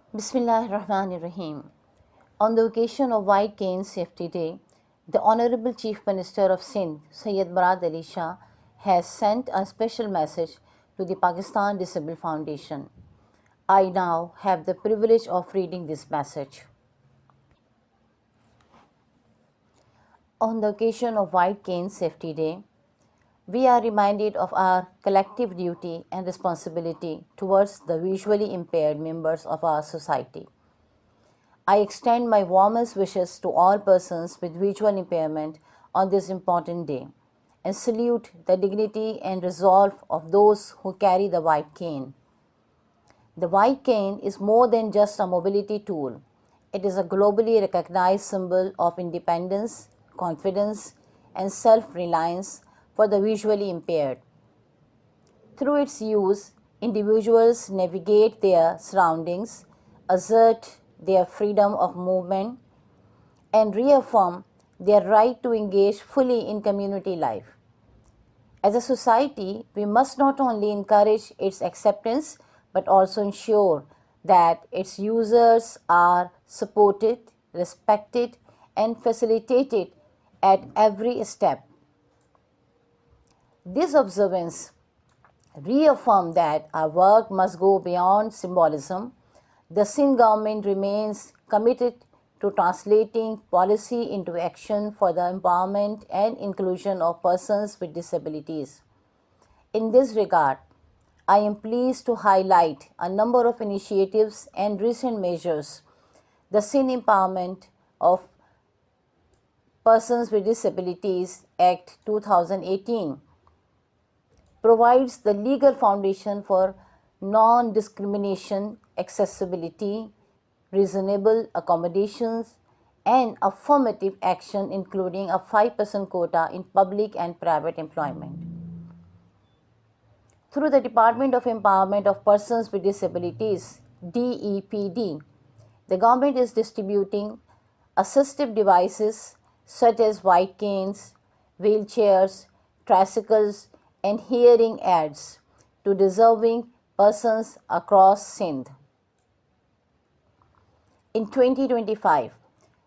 Bismillahirrahmanirrahim. On the occasion of White Cane Safety Day, the Honorable Chief Minister of Sindh, Syed Murad Shah, has sent a special message to the Pakistan Disabled Foundation. I now have the privilege of reading this message. On the occasion of White Cane Safety Day, we are reminded of our collective duty and responsibility towards the visually impaired members of our society. I extend my warmest wishes to all persons with visual impairment on this important day and salute the dignity and resolve of those who carry the white cane. The white cane is more than just a mobility tool. It is a globally recognized symbol of independence, confidence, and self reliance for the visually impaired. Through its use, individuals navigate their surroundings, assert their freedom of movement, and reaffirm their right to engage fully in community life. As a society, we must not only encourage its acceptance but also ensure that its users are supported, respected, and facilitated at every step. This observance reaffirmed that our work must go beyond symbolism. The Sindh government remains committed to translating policy into action for the empowerment and inclusion of persons with disabilities. In this regard, I am pleased to highlight a number of initiatives and recent measures. The Sindh Empowerment of Persons with Disabilities Act 2018 provides the legal foundation for non-discrimination, accessibility, reasonable accommodations, and affirmative action, including a 5% quota in public and private employment. Through the Department of Empowerment of Persons with Disabilities, DEPD, the government is distributing assistive devices such as white canes, wheelchairs, tricycles, and hearing aids to deserving persons across Sindh. In 2025,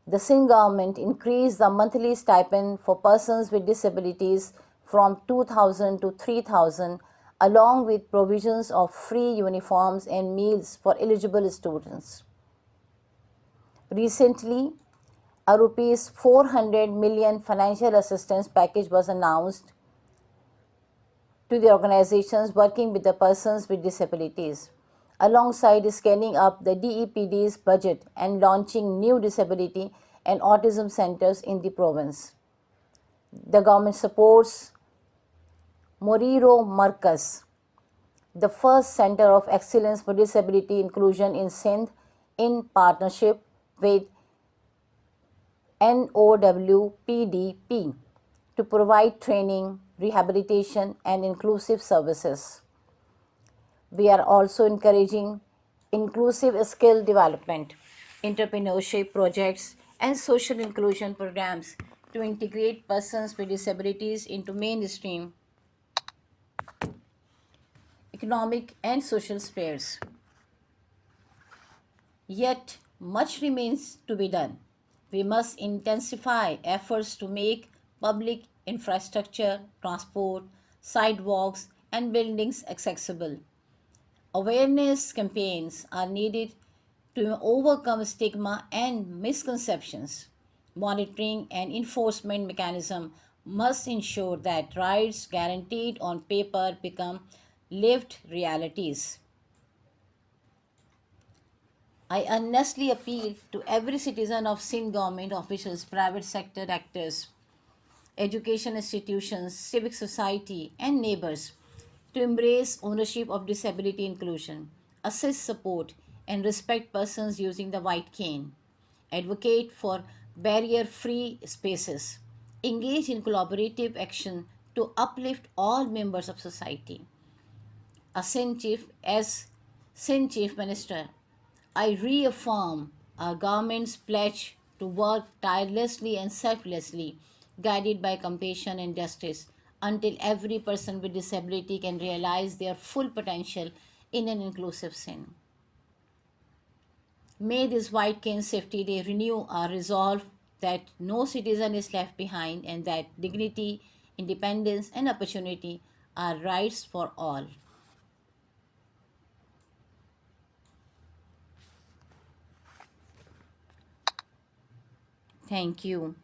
the Sindh government increased the monthly stipend for persons with disabilities from 2,000 to 3,000, along with provisions of free uniforms and meals for eligible students. Recently, a rupees 400 million financial assistance package was announced to the organizations working with the persons with disabilities, alongside scaling up the DEPD's budget and launching new disability and autism centers in the province. The government supports Moriro Markaz, the first center of excellence for disability inclusion in Sindh, in partnership with NOWPDP to provide training, rehabilitation, and inclusive services. We are also encouraging inclusive skill development, entrepreneurship projects, and social inclusion programs to integrate persons with disabilities into mainstream economic and social spheres. Yet, much remains to be done. We must intensify efforts to make public infrastructure, transport, sidewalks, and buildings accessible. Awareness campaigns are needed to overcome stigma and misconceptions. Monitoring and enforcement mechanism must ensure that rights guaranteed on paper become lived realities. I earnestly appeal to every citizen of Sindh government officials, private sector actors, education institutions, civic society, and neighbors to embrace ownership of disability inclusion, assist, support, and respect persons using the white cane, advocate for barrier free spaces, engage in collaborative action to uplift all members of society. As Sindh Chief Minister, I reaffirm our government's pledge to work tirelessly and selflessly, guided by compassion and justice, until every person with disability can realize their full potential in an inclusive Sindh. May this White Cane Safety Day renew our resolve that no citizen is left behind and that dignity, independence, and opportunity are rights for all. Thank you.